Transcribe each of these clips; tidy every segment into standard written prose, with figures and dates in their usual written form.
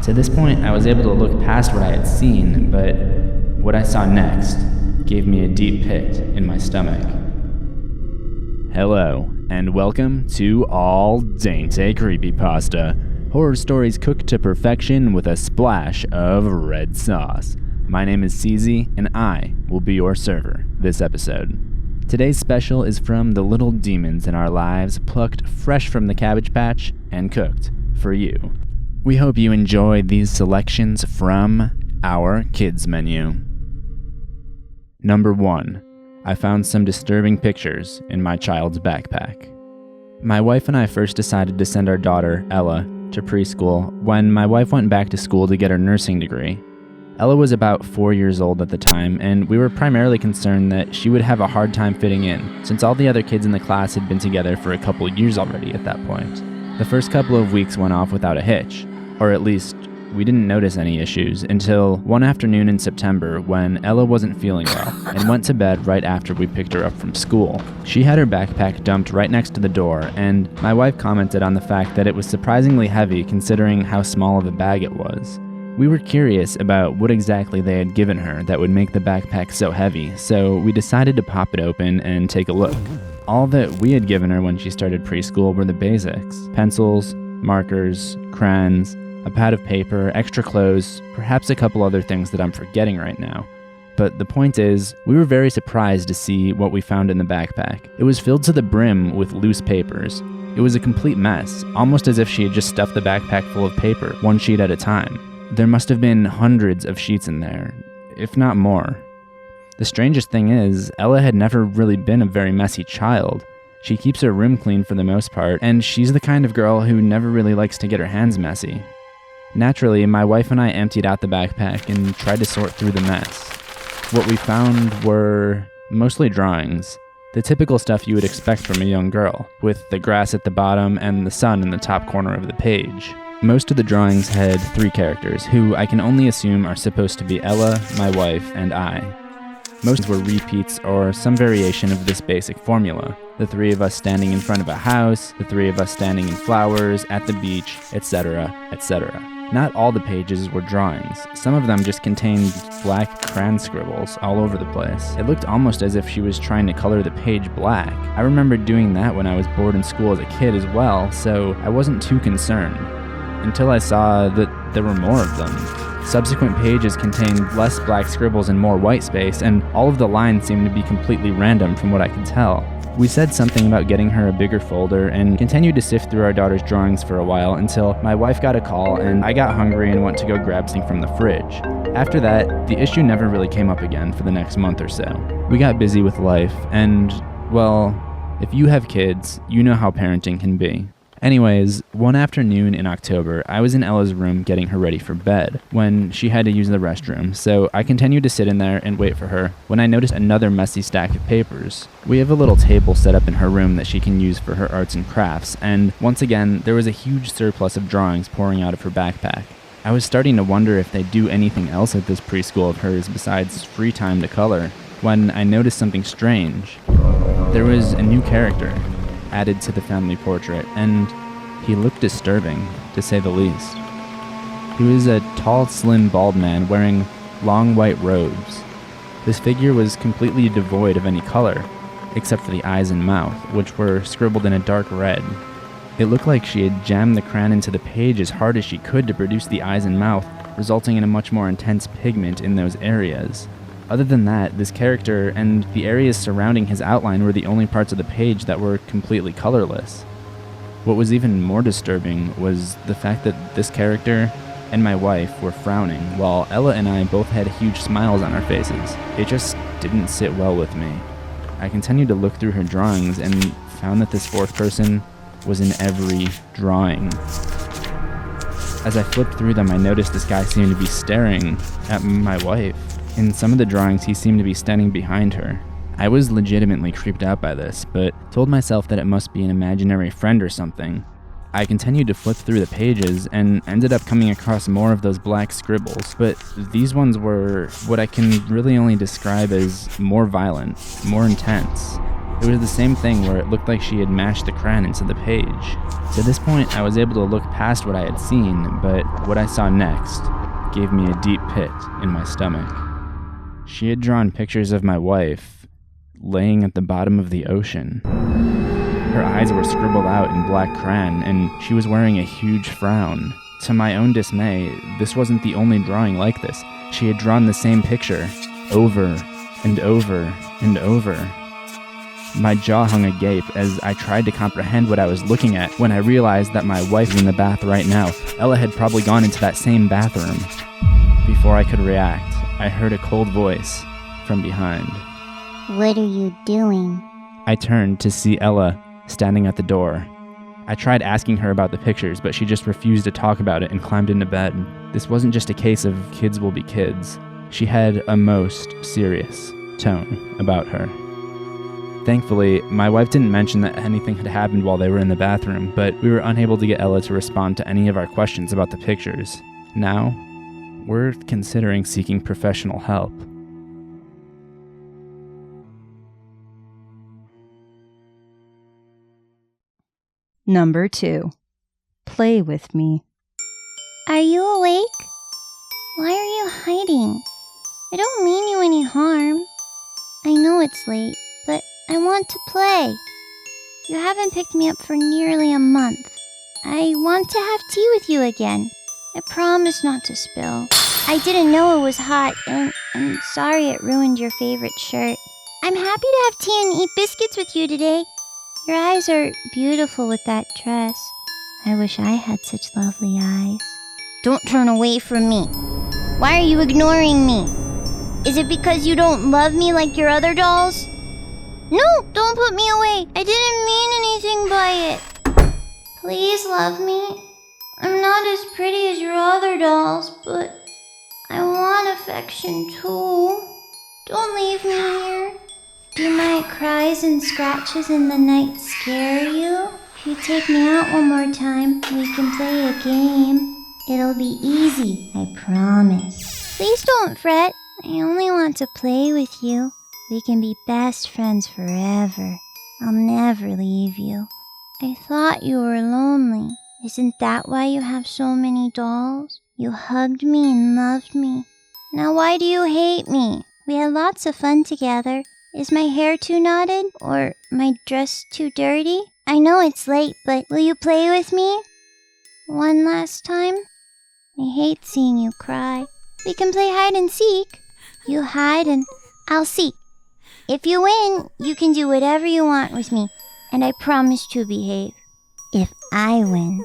To this point, I was able to look past what I had seen, but what I saw next gave me a deep pit in my stomach. Hello, and welcome to all Dente Creepypasta, horror stories cooked to perfection with a splash of red sauce. My name is CZ, and I will be your server this episode. Today's special is from the little demons in our lives, plucked fresh from the Cabbage Patch and cooked for you. We hope you enjoy these selections from our kids menu. Number 1. I found some disturbing pictures in my child's backpack. My wife and I first decided to send our daughter, Ella, to preschool when my wife went back to school to get her nursing degree. Ella was about 4 years old at the time, and we were primarily concerned that she would have a hard time fitting in, since all the other kids in the class had been together for a couple years already at that point. The first couple of weeks went off without a hitch, or at least we didn't notice any issues until one afternoon in September when Ella wasn't feeling well and went to bed right after we picked her up from school. She had her backpack dumped right next to the door, and my wife commented on the fact that it was surprisingly heavy considering how small of a bag it was. We were curious about what exactly they had given her that would make the backpack so heavy, so we decided to pop it open and take a look. All that we had given her when she started preschool were the basics: pencils, markers, crayons, a pad of paper, extra clothes, perhaps a couple other things that I'm forgetting right now. But the point is, we were very surprised to see what we found in the backpack. It was filled to the brim with loose papers. It was a complete mess, almost as if she had just stuffed the backpack full of paper, one sheet at a time. There must have been hundreds of sheets in there, if not more. The strangest thing is, Ella had never really been a very messy child. She keeps her room clean for the most part, and she's the kind of girl who never really likes to get her hands messy. Naturally, my wife and I emptied out the backpack and tried to sort through the mess. What we found were mostly drawings, the typical stuff you would expect from a young girl, with the grass at the bottom and the sun in the top corner of the page. Most of the drawings had 3 characters, who I can only assume are supposed to be Ella, my wife, and I. Most were repeats or some variation of this basic formula. The 3 of us standing in front of a house, the 3 of us standing in flowers, at the beach, etc., etc. Not all the pages were drawings. Some of them just contained black crayon scribbles all over the place. It looked almost as if she was trying to color the page black. I remember doing that when I was bored in school as a kid as well, so I wasn't too concerned, until I saw that there were more of them. Subsequent pages contained less black scribbles and more white space, and all of the lines seemed to be completely random from what I could tell. We said something about getting her a bigger folder and continued to sift through our daughter's drawings for a while until my wife got a call and I got hungry and went to go grab something from the fridge. After that, the issue never really came up again for the next month or so. We got busy with life, and, well, if you have kids, you know how parenting can be. Anyways, one afternoon in October, I was in Ella's room getting her ready for bed when she had to use the restroom, so I continued to sit in there and wait for her when I noticed another messy stack of papers. We have a little table set up in her room that she can use for her arts and crafts, and once again, there was a huge surplus of drawings pouring out of her backpack. I was starting to wonder if they do anything else at this preschool of hers besides free time to color, when I noticed something strange. There was a new character added to the family portrait, and he looked disturbing, to say the least. He was a tall, slim, bald man wearing long white robes. This figure was completely devoid of any color, except for the eyes and mouth, which were scribbled in a dark red. It looked like she had jammed the crayon into the page as hard as she could to produce the eyes and mouth, resulting in a much more intense pigment in those areas. Other than that, this character and the areas surrounding his outline were the only parts of the page that were completely colorless. What was even more disturbing was the fact that this character and my wife were frowning, while Ella and I both had huge smiles on our faces. It just didn't sit well with me. I continued to look through her drawings and found that this 4th person was in every drawing. As I flipped through them, I noticed this guy seemed to be staring at my wife. In some of the drawings, he seemed to be standing behind her. I was legitimately creeped out by this, but told myself that it must be an imaginary friend or something. I continued to flip through the pages and ended up coming across more of those black scribbles, but these ones were what I can really only describe as more violent, more intense. It was the same thing where it looked like she had mashed the crayon into the page. To this point, I was able to look past what I had seen, but what I saw next gave me a deep pit in my stomach. She had drawn pictures of my wife laying at the bottom of the ocean. Her eyes were scribbled out in black crayon, and she was wearing a huge frown. To my own dismay, this wasn't the only drawing like this. She had drawn the same picture over and over and over. My jaw hung agape as I tried to comprehend what I was looking at when I realized that my wife was in the bath right now. Ella had probably gone into that same bathroom. Before I could react, I heard a cold voice from behind. What are you doing? I turned to see Ella standing at the door. I tried asking her about the pictures, but she just refused to talk about it and climbed into bed. This wasn't just a case of kids will be kids. She had a most serious tone about her. Thankfully, my wife didn't mention that anything had happened while they were in the bathroom, but we were unable to get Ella to respond to any of our questions about the pictures. Now, we're considering seeking professional help. Number 2. Play with me. Are you awake? Why are you hiding? I don't mean you any harm. I know it's late, but I want to play. You haven't picked me up for nearly a month. I want to have tea with you again. I promise not to spill. I didn't know it was hot, and I'm sorry it ruined your favorite shirt. I'm happy to have tea and eat biscuits with you today. Your eyes are beautiful with that dress. I wish I had such lovely eyes. Don't turn away from me. Why are you ignoring me? Is it because you don't love me like your other dolls? No, don't put me away. I didn't mean anything by it. Please love me. I'm not as pretty as your other dolls, but I want affection too. Don't leave me here. Do my cries and scratches in the night scare you? If you take me out one more time, we can play a game. It'll be easy, I promise. Please don't fret. I only want to play with you. We can be best friends forever. I'll never leave you. I thought you were lonely. Isn't that why you have so many dolls? You hugged me and loved me. Now why do you hate me? We had lots of fun together. Is my hair too knotted? Or my dress too dirty? I know it's late, but will you play with me? One last time? I hate seeing you cry. We can play hide and seek. You hide and I'll seek. If you win, you can do whatever you want with me, and I promise to behave. If I win,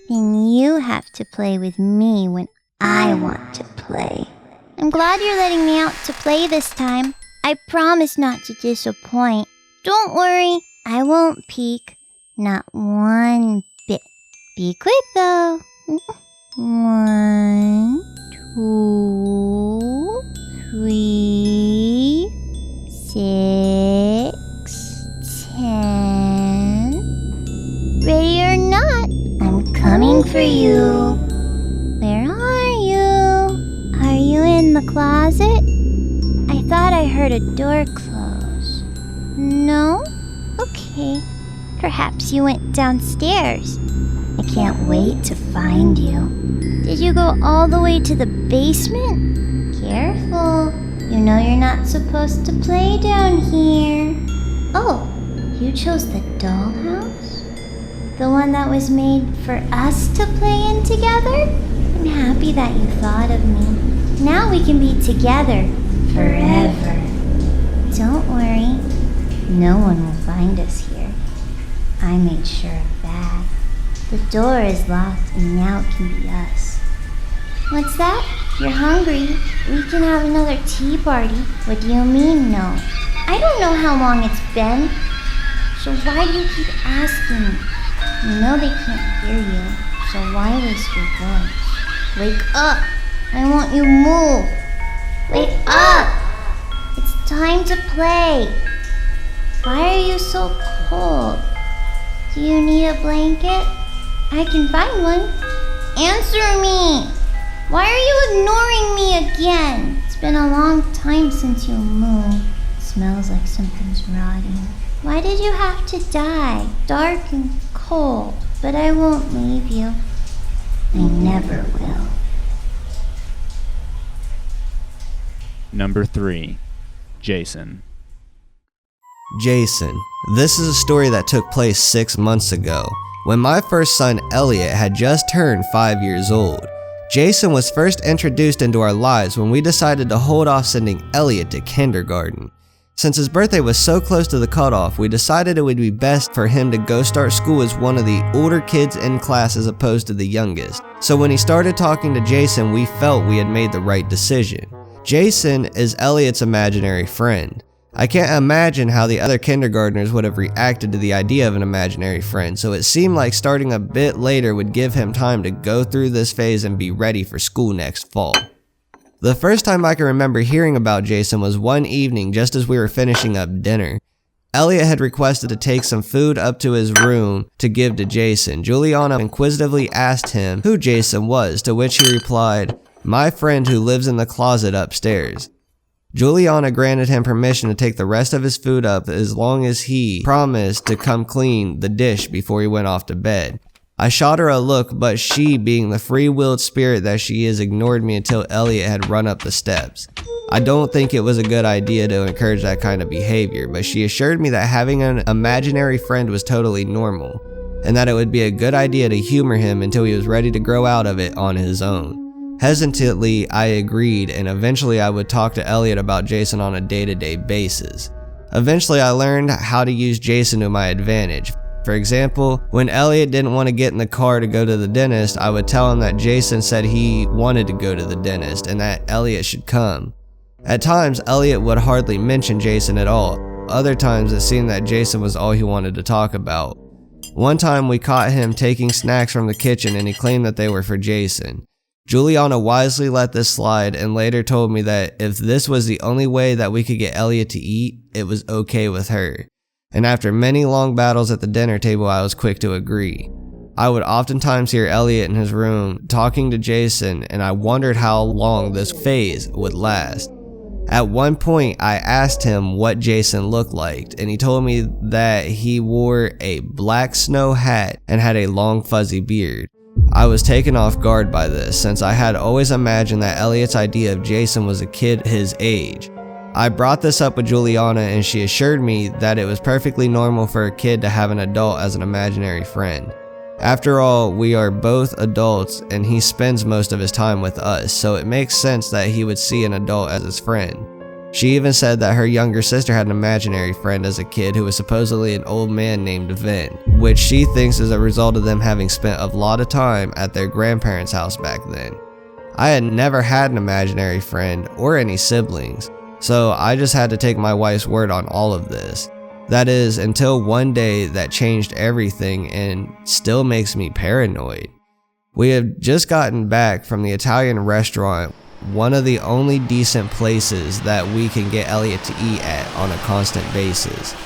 then you have to play with me when I want to play. I'm glad you're letting me out to play this time. I promise not to disappoint. Don't worry, I won't peek. Not one bit. Be quick though. 1, 2, 3, 6, 10. Ready or not, I'm coming for you. Where are you? Are you in the closet? I thought I heard a door close. No? Okay. Perhaps you went downstairs. I can't wait to find you. Did you go all the way to the basement? Careful. You know you're not supposed to play down here. Oh, you chose the dollhouse? The one that was made for us to play in together? I'm happy that you thought of me. Now we can be together forever. Don't worry. No one will find us here. I made sure of that. The door is locked and now it can be us. What's that? You're hungry? We can have another tea party. What do you mean, no? I don't know how long it's been. So why do you keep asking me? You know they can't hear you, so why waste your voice? Wake up! I want you move! Wake up! It's time to play! Why are you so cold? Do you need a blanket? I can find one. Answer me! Why are you ignoring me again? It's been a long time since you moved. Smells like something's rotting. Why did you have to die? Dark and cold. But I won't leave you. I never will. Number 3. Jason. Jason. This is a story that took place 6 months ago, when my first son Elliot had just turned 5 years old. Jason was first introduced into our lives when we decided to hold off sending Elliot to kindergarten. Since his birthday was so close to the cutoff, we decided it would be best for him to go start school as one of the older kids in class as opposed to the youngest. So when he started talking to Jason, we felt we had made the right decision. Jason is Elliot's imaginary friend. I can't imagine how the other kindergartners would have reacted to the idea of an imaginary friend, so it seemed like starting a bit later would give him time to go through this phase and be ready for school next fall. The first time I can remember hearing about Jason was one evening just as we were finishing up dinner. Elliot had requested to take some food up to his room to give to Jason. Juliana inquisitively asked him who Jason was, to which he replied, "My friend who lives in the closet upstairs." Juliana granted him permission to take the rest of his food up as long as he promised to come clean the dish before he went off to bed. I shot her a look, but she, being the free-willed spirit that she is, ignored me until Elliot had run up the steps. I don't think it was a good idea to encourage that kind of behavior, but she assured me that having an imaginary friend was totally normal, and that it would be a good idea to humor him until he was ready to grow out of it on his own. Hesitantly, I agreed, and eventually I would talk to Elliot about Jason on a day-to-day basis. Eventually, I learned how to use Jason to my advantage. For example, when Elliot didn't want to get in the car to go to the dentist, I would tell him that Jason said he wanted to go to the dentist and that Elliot should come. At times, Elliot would hardly mention Jason at all. Other times, it seemed that Jason was all he wanted to talk about. One time, we caught him taking snacks from the kitchen and he claimed that they were for Jason. Juliana wisely let this slide and later told me that if this was the only way that we could get Elliot to eat, it was okay with her. And after many long battles at the dinner table, I was quick to agree. I would oftentimes hear Elliot in his room talking to Jason, and I wondered how long this phase would last. At one point, I asked him what Jason looked like, and he told me that he wore a black snow hat and had a long fuzzy beard. I was taken off guard by this, since I had always imagined that Elliot's idea of Jason was a kid his age. I brought this up with Juliana and she assured me that it was perfectly normal for a kid to have an adult as an imaginary friend. After all, we are both adults and he spends most of his time with us, so it makes sense that he would see an adult as his friend. She even said that her younger sister had an imaginary friend as a kid who was supposedly an old man named Vin, which she thinks is a result of them having spent a lot of time at their grandparents' house back then. I had never had an imaginary friend or any siblings, so I just had to take my wife's word on all of this. That is, until one day that changed everything and still makes me paranoid. We have just gotten back from the Italian restaurant, one of the only decent places that we can get Elliot to eat at on a constant basis.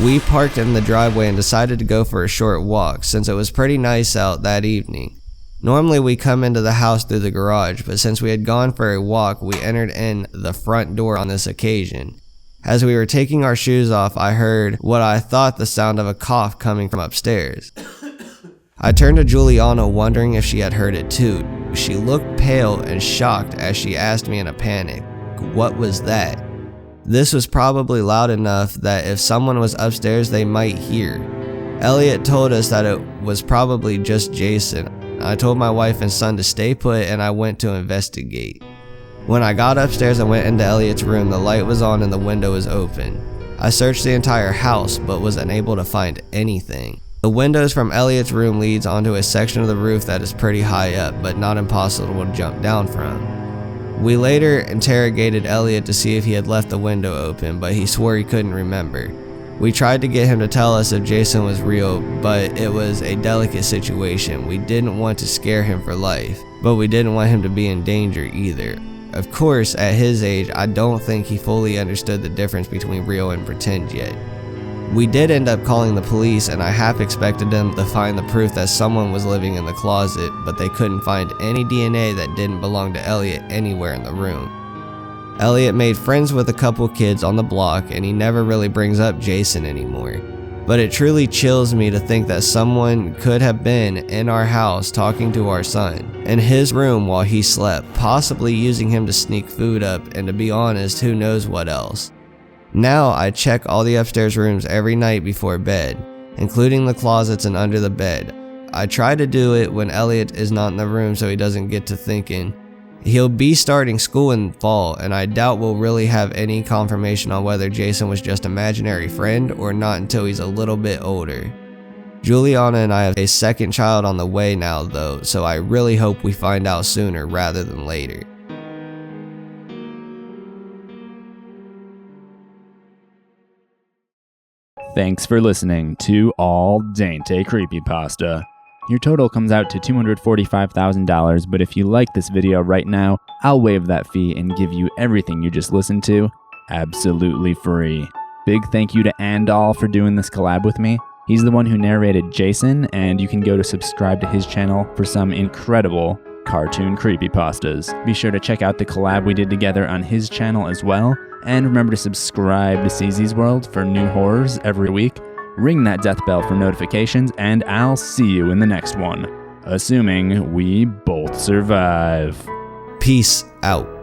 We parked in the driveway and decided to go for a short walk since it was pretty nice out that evening. Normally we come into the house through the garage, but since we had gone for a walk, we entered in the front door on this occasion. As we were taking our shoes off, I heard what I thought the sound of a cough coming from upstairs. I turned to Juliana wondering if she had heard it too. She looked pale and shocked as she asked me in a panic, "What was that?" This was probably loud enough that if someone was upstairs they might hear. Elliot told us that it was probably just Jason. I told my wife and son to stay put and I went to investigate. When I got upstairs and went into Elliot's room, the light was on and the window was open. I searched the entire house but was unable to find anything. The windows from Elliot's room leads onto a section of the roof that is pretty high up but not impossible to jump down from. We later interrogated Elliot to see if he had left the window open, but he swore he couldn't remember. We tried to get him to tell us if Jason was real, but it was a delicate situation. We didn't want to scare him for life, but we didn't want him to be in danger either. Of course, at his age, I don't think he fully understood the difference between real and pretend yet. We did end up calling the police, and I half expected them to find the proof that someone was living in the closet, but they couldn't find any DNA that didn't belong to Elliot anywhere in the room. Elliot made friends with a couple kids on the block and he never really brings up Jason anymore. But it truly chills me to think that someone could have been in our house talking to our son, in his room while he slept, possibly using him to sneak food up, and to be honest, who knows what else. Now I check all the upstairs rooms every night before bed, including the closets and under the bed. I try to do it when Elliot is not in the room so he doesn't get to thinking. He'll be starting school in fall, and I doubt we'll really have any confirmation on whether Jason was just an imaginary friend or not until he's a little bit older. Juliana and I have a second child on the way now though, so I really hope we find out sooner rather than later. Thanks for listening to All Dente Creepypasta. Your total comes out to $245,000, but if you like this video right now, I'll waive that fee and give you everything you just listened to absolutely free. Big thank you to Andaull for doing this collab with me. He's the one who narrated Jason, and you can go to subscribe to his channel for some incredible cartoon creepypastas. Be sure to check out the collab we did together on his channel as well, and remember to subscribe to CZsWorld for new horrors every week. Ring that death bell for notifications, and I'll see you in the next one. Assuming we both survive. Peace out.